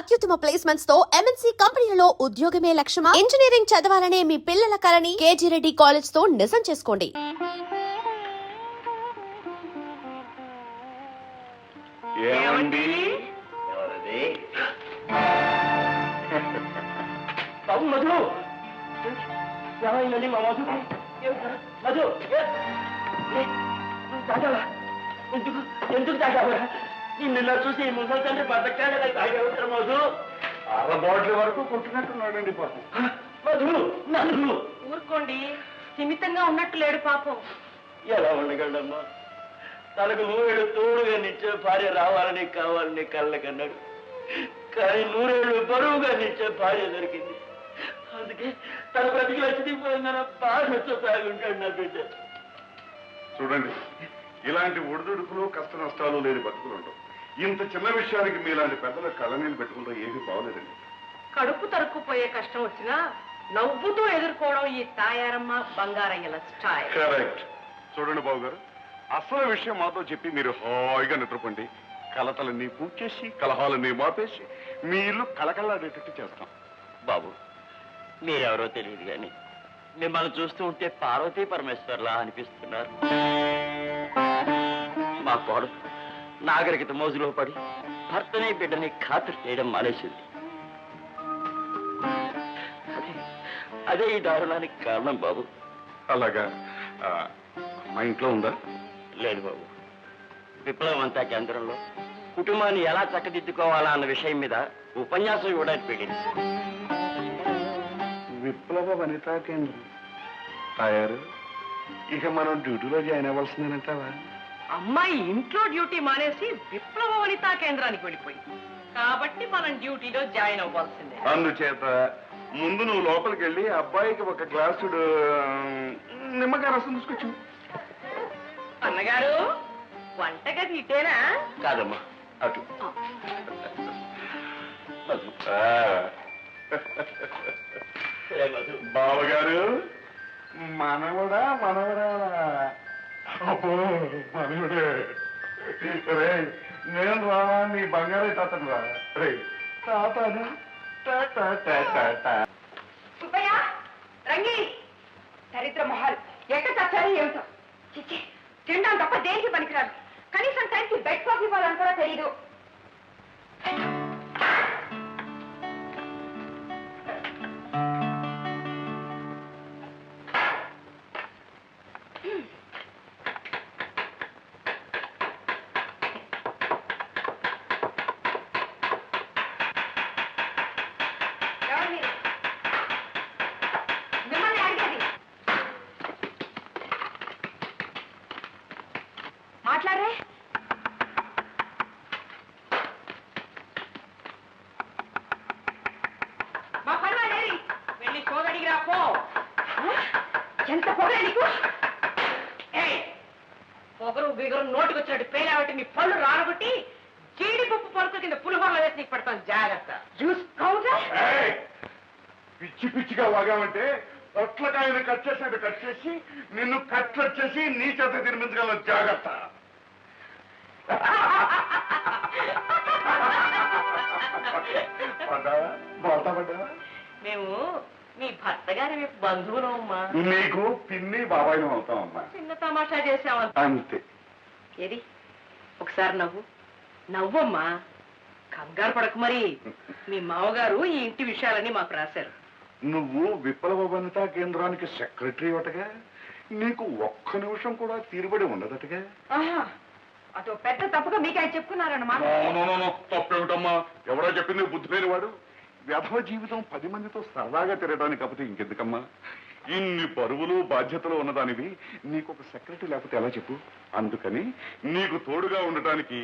అత్యుత్తమ ప్లేస్మెంట్స్ తో ఎంఎన్సీ కంపెనీలలో ఉద్యోగమే లక్ష్యమా? ఇంజనీరింగ్ చదవాలనే మీ పిల్లల కలని కేజీ రెడ్డి కాలేజ్ తో నిజం చేసుకోండి. ఏమండి బాబు మధు ఏమైందండి మా మధు మధు తాగావా ఎందుకు ఎందుకు తాగావా నిన్న చూసి ముసలి తండ్రి బతకాలి తాగేవుతారు మధు అర బాటిల్ వరకు కొట్టుకుంటున్నాడండి పాపం మధు నన్ను ఊరుకోండి, స్థిమితంగా ఉన్నట్టు లేడు పాపం. ఎలా ఉండగలమ్మా? తనకు నూరేళ్ళు తోడుగా నిచ్చే భార్య రావాలని కావాలని కళ్ళకన్నాడు, కానీ నూరేళ్ళు బరువుగా నిచ్చే భార్య దొరికింది. అందుకే తన బ్రతికి లచ్చిపోయిందన్న బాధతో తాగుంటాడు నా బిడ్డ. చూడండి, ఇలాంటి ఒడిదుడుకులు కష్ట నష్టాలు లేని బతుకులు ఉండవు. ఇంత చిన్న విషయానికి మీలాంటి పెద్దల కళ్ళనీళ్ళు పెట్టుకుంటాం ఏమీ బాగోలేదండి. కడుపు తరుక్కుపోయే కష్టం వచ్చినా నవ్వుతూ ఎదుర్కోవడం ఈ తాయారమ్మ బంగారయ్యల స్టైల్. కరెక్ట్. చూడండి బాబు గారు, అసలు విషయం మాతో చెప్పి మీరు హాయిగా నిద్రపోండి. కలతలన్నీ పూజ చేసి కలహాలన్నీ మాపేసి మీ ఇల్లు కలకల్లాడేటట్టు చేస్తాం. బాబు, మీరెవరో తెలియదు కానీ మిమ్మల్ని చూస్తూ ఉంటే పార్వతీ పరమేశ్వర్లా అనిపిస్తున్నారు. మా కోడలు నాగరికత మోజులో పడి భర్తని బిడ్డని ఖాతరు చేయడం మానేసింది. అదే ఈ దారుణానికి కారణం బాబు. అలాగా? మా ఇంట్లో ఉందా? లేదు బాబు. విప్లవం అంతా కేంద్రంలో కుటుంబాన్ని ఎలా చక్కదిద్దుకోవాలా అన్న విషయం మీద ఉపన్యాసం ఇవ్వడానికి పెట్టింది. విప్లవ వనితా కేంద్రం తయారు. ఇక మనం డ్యూటీలో జాయిన్ అవ్వాల్సిందేనంటావా? అమ్మాయి ఇంట్లో డ్యూటీ మానేసి విప్లవ వనితా కేంద్రానికి వెళ్ళిపోయింది కాబట్టి మనం డ్యూటీలో జాయిన్ అవ్వాల్సిందే. అందుచేత ముందు నువ్వు లోపలికి వెళ్ళి అబ్బాయికి ఒక గ్లాసుడు నిమ్మకాయ రసం తీసుకొచ్చు. అన్నగారు, వంటగది ఇటేనా? కాదమ్మా, అటు. బావగారు, మనవడా మనవడా? మనవడే. రే, నేను రావా? నీ బంగారే తాతను రా. రే తాతను. సుబ్బయ్య, రంగి, దరిద్ర మొహాలు ఎట్ట చచ్చారు ఏమిటో. చిచ్చి, తినడం తప్ప దేనికి పనికిరాదు. కనీసం టైంకి బెడ్ కాఫీ ఇవ్వాలని కూడా తెలీదు. మాట్లాడరే. మా పర్వాలేది, వెళ్ళి సోదడికి రాపో. ఎంత పొగరే నీకు? పొగరు బిగరు నోటికి వచ్చినట్టు పేలాబట్టి నీ పళ్ళు రాలబట్టి జీడిపప్పు పలుకు కింద పులిహోరలో వేసి నీకు పడతాను. జాగ్రత్త. చూసుకోగా పిచ్చి పిచ్చిగా వాగామంటే పొట్లకాయని కట్ చేసినట్టు కట్ చేసి నిన్ను కట్లెట్ చేసి నీ చేత తినిపించగల. జాగ్రత్త. మేము మీ భర్త గారి వైపు బంధువులు అమ్మా. నీకు పిన్ని బాబాయిని అవుతామమ్మా. చిన్న తమాషా చేసామా అంతే. ఏది ఒకసారి నవ్వు నవ్వమ్మా. కంగారు పడకు. మరి మీ మామగారు ఈ ఇంటి విషయాలన్నీ మాకు రాశారు. నువ్వు విప్లవ వనితా కేంద్రానికి సెక్రటరీ అటగా, నీకు ఒక్క నిమిషం కూడా తీరుబడి ఉండదటగా. అదో పెద్ద తప్పుగా మీకు ఆయన చెప్పుకున్నారన్నమాట. తప్పేమిటమ్మా? ఎవరో చెప్పింది బుద్ధి లేని వాడు. వ్యధవ జీవితం 10 మందితో సరదాగా తిరగడానికి కాకపోతే ఇంకెందుకమ్మా? ఇన్ని పరువులు బాధ్యతలు ఉన్నదానివి నీకు ఒక సెక్రటరీ లేకపోతే ఎలా చెప్పు? అందుకని నీకు తోడుగా ఉండటానికి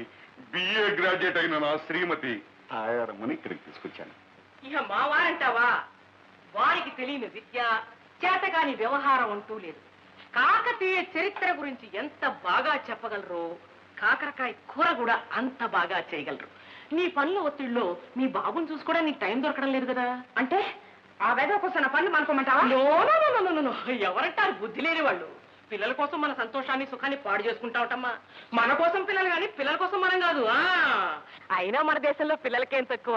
బిఏ గ్రాడ్యుయేట్ అయిన నా శ్రీమతి తాయారమ్మని ఇక్కడికి తీసుకొచ్చాను. ఇక మా వారంటావా? వారికి తెలియని విద్య, చేతగాని వ్యవహారం అంటూ లేదు. కాకతీయ చరిత్ర గురించి ఎంత బాగా చెప్పగలరో కాకరకాయ కూర కూడా అంత బాగా చేయగలరు. నీ పనుల ఒత్తిడిలో మీ బాబుని చూసుకోవడానికి నీకు టైం దొరకడం లేదు కదా. అంటే ఆ వేద కోసం పనులు మనకోమంటావా? ఎవరంటారు బుద్ధి లేని వాళ్ళు? పిల్లల కోసం మన సంతోషాన్ని సుఖాన్ని పాడు చేసుకుంటా ఉంటామా. మన కోసం పిల్లలు కానీ పిల్లల కోసం మనం కాదు. అయినా మన దేశంలో పిల్లలకేం తక్కువ,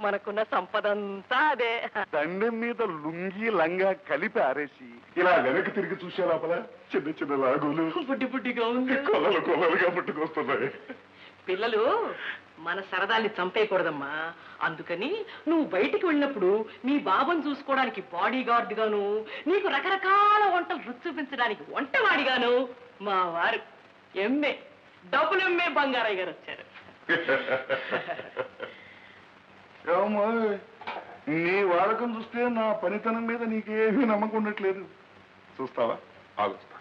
మనకున్న సంపద అంతా అదే. దండెం మీద లుంగి లంగా కలిపి ఆరేసి ఇలా వెనక్కి తిరిగి చూసే లోపల చిన్న చిన్న లాగులు బుడ్డి బుడ్డిగా ఉంది. కొలలు కొలలుగా పుట్టుకొస్తున్నాయి. పిల్లలు మన సరదాల్ని చంపేయకూడదమ్మా. అందుకని నువ్వు బయటికి వెళ్ళినప్పుడు మీ బాబుని చూసుకోవడానికి బాడీ గార్డ్ గాను, నీకు రకరకాల వంటలు రుచి చూపించడానికి వంటవాడిగాను మా వారు ఎంఏ డబ్బులు ఎంఏ బంగారయ్య గారు వచ్చారు. ఏమమ్మా, నీ వాడకం చూస్తే నా పనితనం మీద నీకేమీ నమ్మకం ఉండట్లేదు. చూస్తావా? ఆలోచిస్తా.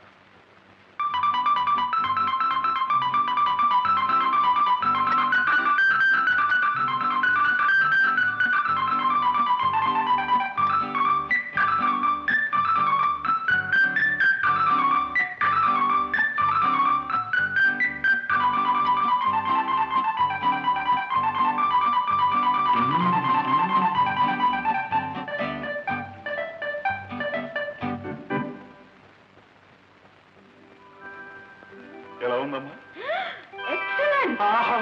ఎలా ఉందమ్మా? ఆహా,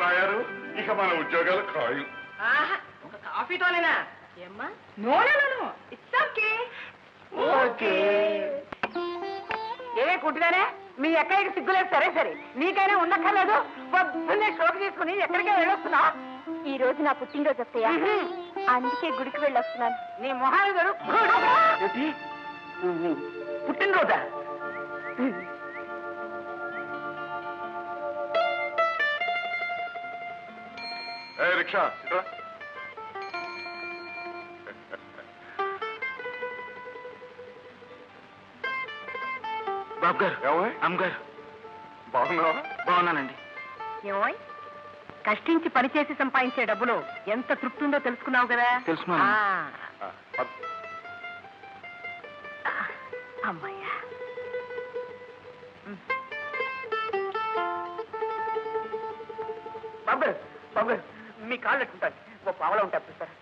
తయారు. ఇక మన ఉద్యోగాలు ఖాయం. ఒక కాఫీతోనేనా ఏమ్మా? No no no, it's okay. Okay. ఏమే కుంటున్నానే, మీ ఎక్కడికి సిగ్గులేదు. సరే సరే, నీకైనా ఉండక్కర్లేదు. పొద్దున్నే షోకి తీసుకుని ఎక్కడికే వెళ్ళొస్తున్నా. ఈ రోజు నా పుట్టినరోజు వస్తాయా, అందుకే గుడికి వెళ్ళొస్తున్నాను. నీ మొహాలు గారు పుట్టినరోజా? ఏ రిక్షా ఇట్రా. బాబు గారు, ఏమోయ్? అమ్మగారు, బాగున్నావా? బాగున్నానండి. ఏమోయ్, కష్టించి పనిచేసి సంపాదించే డబ్బులు ఎంత తృప్తి ఉందో తెలుసుకున్నావు కదా. తెలుసుకున్నాను. ఆ, పద. అమ్మాయ్యా. బాబు గారు, బాబు గారు, మీ కాళ్ళు పెట్టుకుంటాను. ఓ పావలా ఉంటారు చూస్తారా?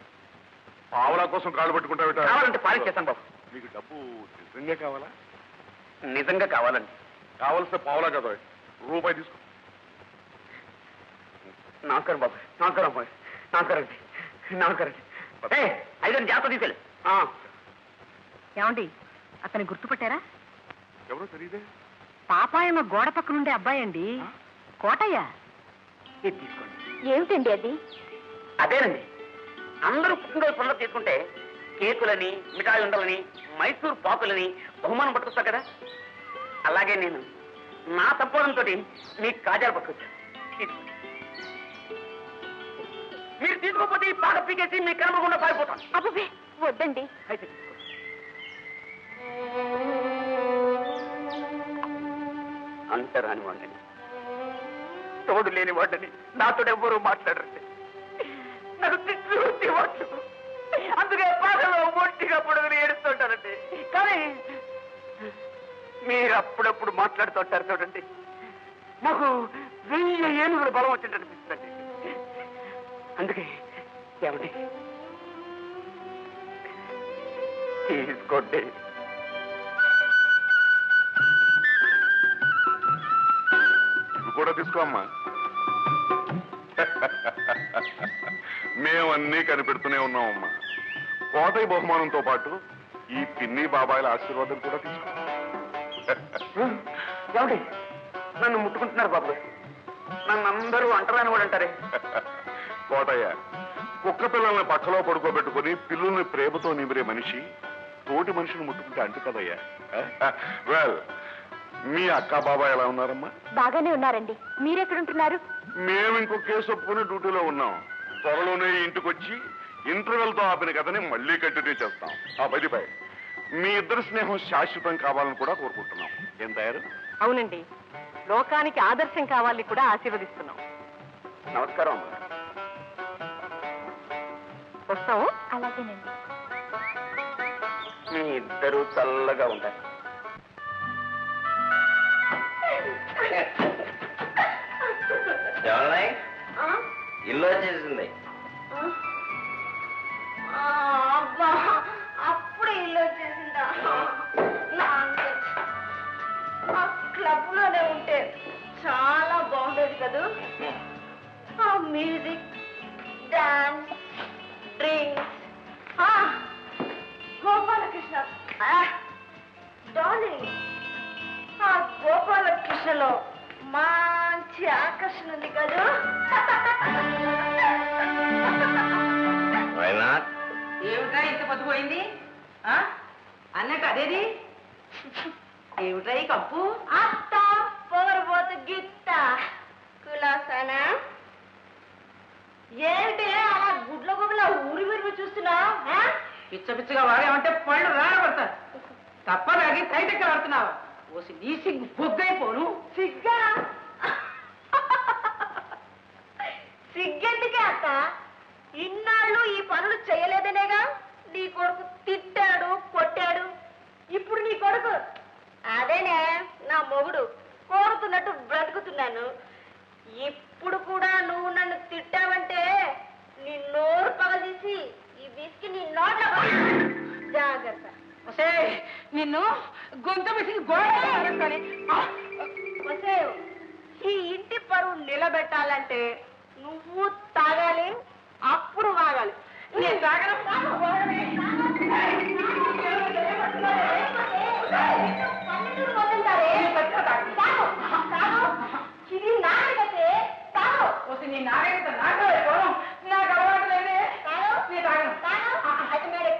పావలా కోసం కాళ్ళు పట్టుకుంటావిట? కావాలంటే పాలిచ్చేస్తాను బాబు. నీకు డబ్బు నిజంగా కావాలా? నిజంగా కావాలండి. కావలసిన పావలా కదా, రూపాయి తీసుకో. నమస్కారం బాబు. నమస్కారం బాబు. నమస్కారం అండి. నమస్కారం. ఐదు జాగ్రత్త తీసుకెళ్ళి. ఏమండి, అతన్ని గుర్తుపట్టారా? ఎవరో తెలియదే. పాపాయమ్మ గోడ పక్కనుండే అబ్బాయి అండి, కోటయ్య. ఇది తీసుకోండి. ఏమిటండి అది? అదేనండి, అందరూ పుట్టినరోజు పండుగ తీసుకుంటే కేకులని, మిఠాయి ఉండలని, మైసూర్ పాకులని బహుమానం పట్టుకొస్తారు కదా. అలాగే నేను నా సంపాదనతో మీకు కాజాలు పట్టుకొచ్చాను. తీసుకోండి. మీరు తీసుకోకపోతే ఈ పాక పీకేసి మీ కనబడకుండా పారిపోతాను. అబ్బే వద్దండి. అయితే తీసుకోండి. అంతరాని వాడిని, తోడు లేని వాడిని, నాతో ఎవ్వరూ మాట్లాడరండి. నాకు తిట్టి వాడు, అందుకే పాటలో ఒంటిగా పొడుగుని ఏడుస్తుంటారండి. కానీ మీరు అప్పుడప్పుడు మాట్లాడుతుంటారు చూడండి, నాకు 1000 ఏనుగుల బలం వచ్చినట్టు అనిపిస్తుందండి. అందుకే ఏమండి, తీసుకోండి. ఇవి కూడా తీసుకో అమ్మా. మేమన్నీ కనిపెడుతూనే ఉన్నామమ్మా. కోటయ్య బహుమానంతో పాటు ఈ పిన్ని బాబాయిల ఆశీర్వాదం కూడా తీసుకో. ఏమండి, నన్ను ముట్టుకుంటున్నారు బాబు. నన్ను అందరూ అంటరాని వాడు అంటారే. కోటయ్య, కుక్క పిల్లల్ని పక్కలో పడుకోబెట్టుకుని పిల్లుల్ని ప్రేమతో నిమిరే మనిషి తోటి మనిషిని ముట్టుకుంటే అంటు కదయ్యా. వెల్, మీ అక్క బాబాయ్ ఎలా ఉన్నారమ్మా? బాగానే ఉన్నారండి. మీరెక్కడుంటున్నారు? మేము ఇంకో కేసు ఒప్పుకుని డ్యూటీలో ఉన్నాం. త్వరలోనే ఇంటికి వచ్చి ఇంటర్వెల్ తో ఆపిన కథని మళ్ళీ కంటిన్యూ చేస్తాం. ఆ బయటిపై మీ ఇద్దరు స్నేహం శాశ్వతం కావాలని కూడా కోరుకుంటున్నాం. ఏం తయారు? అవునండి, లోకానికి ఆదర్శం కావాలని కూడా ఆశీర్వదిస్తున్నాం. నమస్కారం అమ్మా. వస్తాము. అలాగేనండి. మీ ఇద్దరు చల్లగా ఉంటారు. ఇల్లు వచ్చేసింది. అప్పుడు ఇల్లు వచ్చేసిందా? ఏమిట్రా ఇంత పొద్దుపోయింది ఆ? అన్నట్టు అదేది ఏమిట్రా ఈ కప్పు అత్త పోరబోతు గిత్త కులాసానా ఏమిటే అలా గుడ్ల గుబల ఊరి విరిగి చూస్తున్నావు పిచ్చ పిచ్చగా వాడేమంటే పళ్ళు రాడబడతారు తప్పదాగి సైటెక్క ఆడుతున్నావు ఓసి నీ సిగ్గు పొగ్గైపోను సిగ్గా సిగ్గెందుకే అత్త ఇన్నాళ్ళు ఈ పనులు చేయలేదనేగా నీ కొడుకు తిట్టాడు కొట్టాడు ఇప్పుడు నీ కొడుకు అదేనే నా మొగుడు కోరుతున్నట్టు బ్రతుకుతున్నాను ఇప్పుడు కూడా నువ్వు నన్ను తిట్టావంటే నీ నోరు పగదీసి ఈ విసికి నీ నోట్లో జాగ్రత్త ఒసే నిన్ను గొంతు మిసికి గోడ వసే ఈ ఇంటి పరువు నిలబెట్టాలంటే నువ్వు తాగాలి అప్పుడు వాగాలి నేను తాగను ఇది నాగతే తాగు ఓసి నీ నాగరికత నాకు అయిపోను నాకు అలవాటు లేదే నీ తాగను అయితే మేడే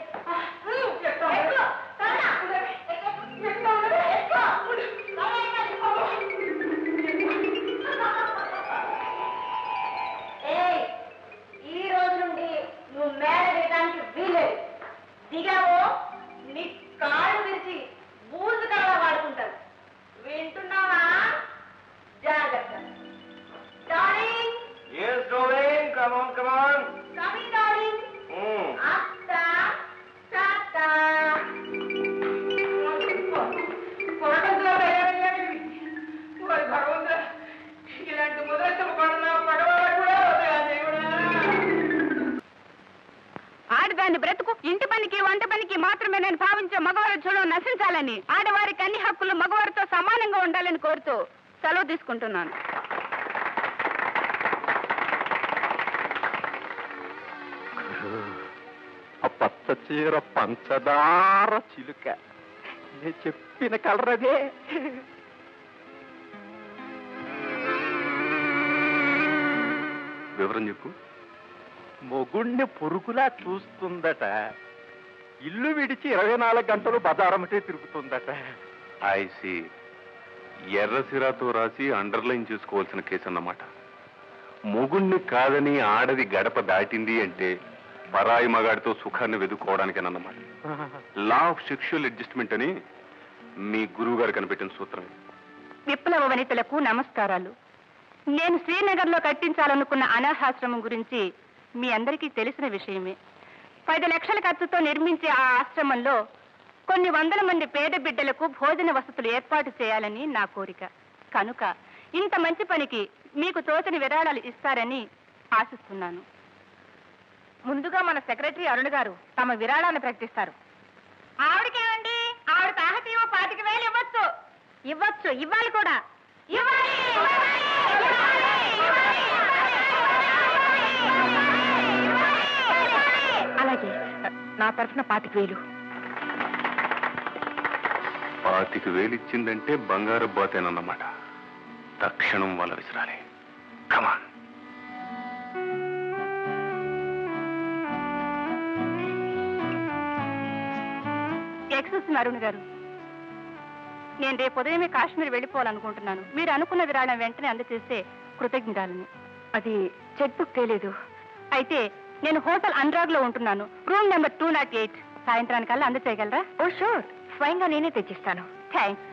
ఈ రోజు నుండి నువ్వు మేడ వేయడానికి వీలేదు దిగావో నీ కాళ్ళు విరిచి బూజు కళ్ళ వాడుకుంటారు వింటున్నావా జాగ్రత్త darling Yes, darling. Come on, come on. Coming darling అత్త టాటా కొరకంలో భగవంతుడా ఇలాంటి ముదరసం పడిన పడవలు కూడా వదలా దేవుడా ఆడదాన్ని బ్రతుకు ఇంటి పనికి వంట పనికి మాత్రమే నేను భావించే మగవారి చూడడం నశించాలని ఆడవారికి అన్ని హక్కులు మగవారితో సమానంగా ఉండాలని కోరుతూ సెలవు తీసుకుంటున్నాను. ఆ పచ్చ చీర పంచదార చిలుక నేను చెప్పిన కలర్ అదే. వివరం చెప్పు. మొగుణ్ణి పొరుగులా చూస్తుందట, ఇల్లు విడిచి 24 గంటలు బజారమటే తిరుగుతుందట. ఐసి ఎర్రసిరాతో రాసి అండర్లైన్ చేసుకోవాల్సిన కేసు అన్నమాట. మొగుణ్ణి కాదని ఆడది గడప దాటింది అంటే పరాయి మగాడితో సుఖాన్ని వెతుక్కోవడానికేనన్నమాట. లా ఆఫ్ సెక్షువల్ అడ్జస్ట్మెంట్ అని మీ గురువు గారు కనిపెట్టిన సూత్రం. విప్లవ వనితలకు నమస్కారాలు. నేను శ్రీనగర్లో కట్టించాలనుకున్న అనాథాశ్రమం గురించి మీ అందరికీ తెలిసిన విషయమే. 10 లక్షల ఖర్చుతో నిర్మించే ఆ ఆశ్రమంలో కొన్ని వందల మంది పేద బిడ్డలకు భోజన వసతులు ఏర్పాటు చేయాలని నా కోరిక. కనుక ఇంత మంచి పనికి మీకు తోచని విరాళాలు ఇస్తారని ఆశిస్తున్నాను. ముందుగా మన సెక్రటరీ అరుణ్ గారు తమ విరాళాన్ని ప్రకటిస్తారు. ఆవిడకేమండి, ఆవిడ తాహతీవ 25,000 ఇవ్వచ్చు. ఇవ్వచ్చు, ఇవ్వాలి కూడా. అలాగే నా తరఫున 25,000. 25,000 ఇచ్చిందంటే బంగారు బాతేనన్నమాట. తక్షణం వాళ్ళ విసిరాలి. కమాన్. ఎక్స్క్యూజ్ అరుణ్ గారు, నేను రేపు ఉదయమే కాశ్మీర్ వెళ్ళిపోవాలనుకుంటున్నాను. మీరు అనుకున్న విరాళం వెంటనే అందజేస్తే కృతజ్ఞతలను. అది చెక్ బుక్ తేలేదు. అయితే నేను హోటల్ అనురాగ్ లో ఉంటున్నాను, రూమ్ నెంబర్ 208. సాయంత్రానికల్లా అందజేయగలరా? ఓ షూర్, స్వయంగా నేనే తెచ్చిస్తాను. థ్యాంక్స్.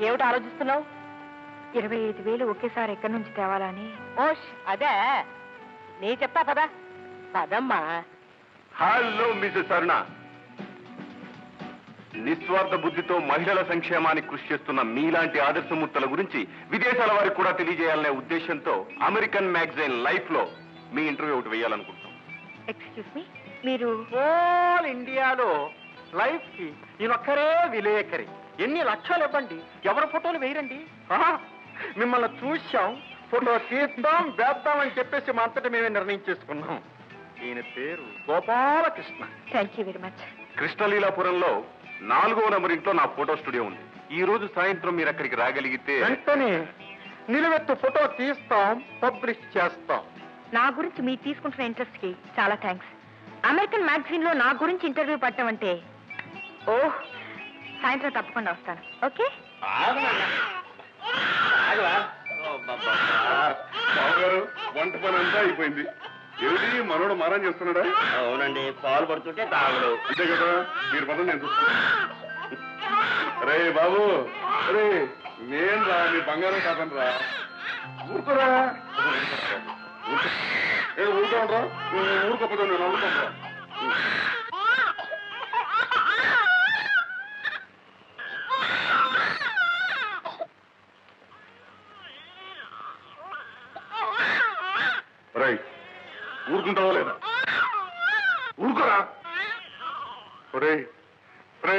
ఏమిటి ఆలోచిస్తున్నావు? 25,000 ఒకేసారి ఎక్కడి నుంచి తేవాలని. ఓష్, అదే నీ చెప్తా పదా. పదమ్మా. హలో మిసెస్ అరుణ. నిస్వార్థ బుద్ధితో మహిళల సంక్షేమానికి కృషి చేస్తున్న మీలాంటి ఆదర్శమూర్తుల గురించి విదేశాల వారికి కూడా తెలియజేయాలనే ఉద్దేశంతో అమెరికన్ మ్యాగజైన్ లైఫ్ లో మీ ఇంటర్వ్యూ ఒకటి వేయాలనుకుంటున్నాం. ఎక్స్క్యూజ్ మీ, మీరు హోల్ ఇండియాలో లైఫ్ కి ఈయనొక్కరే విలేకరి. ఎన్ని లక్షలు ఇవ్వండి, ఎవరి ఫోటోలు వేయరండి. మిమ్మల్ని చూశాం, ఫోటో తీద్దాం వేద్దాం అని చెప్పేసి మా అంతటా మేమే నిర్ణయం చేసుకున్నాం. ఈయన పేరు Gopalakrishna. Thank you very much. కృష్ణలీలాపురంలో 4వ నెంబర్ ఇంట్లో నా ఫోటో స్టూడియో ఉంది. ఈ రోజు సాయంత్రం మీరు అక్కడికి రాగలిగితే వెంటనే నిలువెత్తు ఫోటో తీస్తాం, పబ్లిష్ చేస్తాం. నా గురించి మీరు తీసుకుంటున్న ఇంట్రెస్ట్ కి చాలా థ్యాంక్స్. అమెరికన్ మ్యాగజైన్ లో నా గురించి ఇంటర్వ్యూ పట్టమంటే ఓహ్, సాయంత్రం తప్పకుండా వస్తాను. ఓకే? బావగారు, వంట పని అంతా అయిపోయింది. ఏమిటి మనోడు మారం చేస్తున్నాడా? అవునండి, పాలు పడుతుంటే తాగడు. అంతే కదా, మీరు పదం నేను చూస్తాను. రే బాబు, రే నేను రా, నీ బంగారం కాదని రా. ఊరుకోరా, ఊరుకోనరా, ఊరుకోపోతే నేను ఊరుకోనరా. రై, ఊరుకుంటావా లేదా? ఊరుకోరా. రే రే